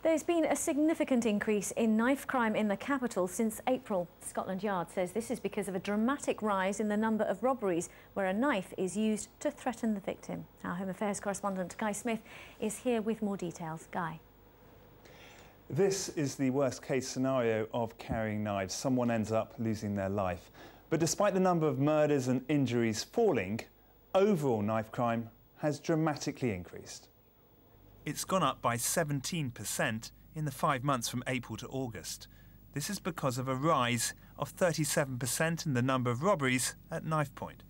There's been a significant increase in knife crime in the capital since April. Scotland Yard says this is because of a dramatic rise in the number of robberies where a knife is used to threaten the victim. Our Home Affairs correspondent Guy Smith is here with more details. Guy. This is the worst case scenario of carrying knives. Someone ends up losing their life. But despite the number of murders and injuries falling, overall knife crime has dramatically increased. It's gone up by 17% in the 5 months from April to August. This is because of a rise of 37% in the number of robberies at knife point.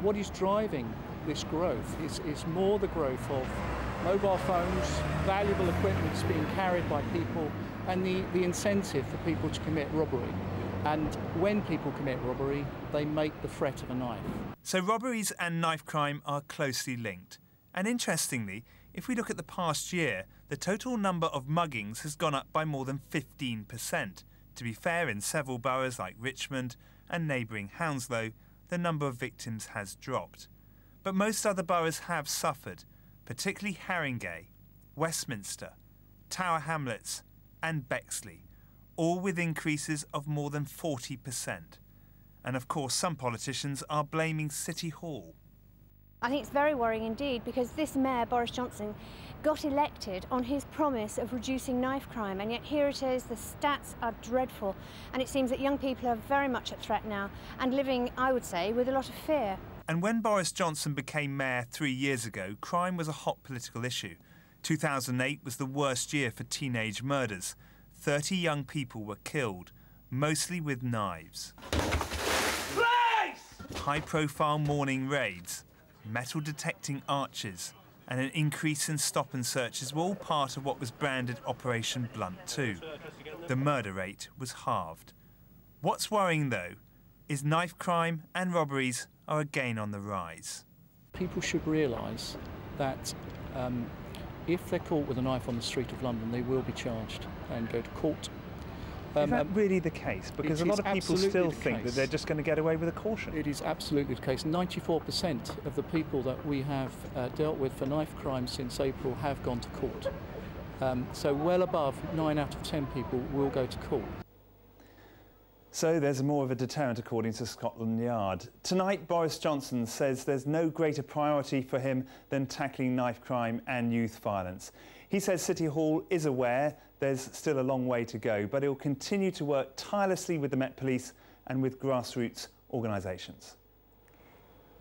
What is driving this growth is more the growth of mobile phones, valuable equipment that's being carried by people, and the incentive for people to commit robbery. And when people commit robbery, they make the threat of a knife. So robberies and knife crime are closely linked. And interestingly, if we look at the past year, the total number of muggings has gone up by more than 15%. To be fair, in several boroughs like Richmond and neighbouring Hounslow, the number of victims has dropped. But most other boroughs have suffered, particularly Haringey, Westminster, Tower Hamlets and Bexley, all with increases of more than 40%. And of course, some politicians are blaming City Hall. I think it's very worrying indeed, because this Mayor, Boris Johnson, got elected on his promise of reducing knife crime, and yet here it is, the stats are dreadful, and it seems that young people are very much at threat now and living, I would say, with a lot of fear. And when Boris Johnson became mayor 3 years ago, crime was a hot political issue. 2008 was the worst year for teenage murders. 30 young people were killed, mostly with knives. High-profile morning raids, metal detecting arches and an increase in stop and searches were all part of what was branded Operation Blunt 2. The murder rate was halved. What's worrying though is knife crime and robberies are again on the rise. People should realise that if they're caught with a knife on the street of London, they will be charged and go to court. Is that really the case? Because a lot of people still think that they're just going to get away with a caution. It is absolutely the case. 94% of the people that we have dealt with for knife crime since April have gone to court. So well above 9 out of 10 people will go to court. So there's more of a deterrent, according to Scotland Yard. Tonight, Boris Johnson says there's no greater priority for him than tackling knife crime and youth violence. He says City Hall is aware there's still a long way to go, but he'll continue to work tirelessly with the Met Police and with grassroots organisations.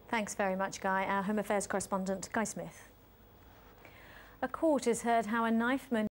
Thanks very much, Guy. Our Home Affairs correspondent, Guy Smith. A court has heard how a knifeman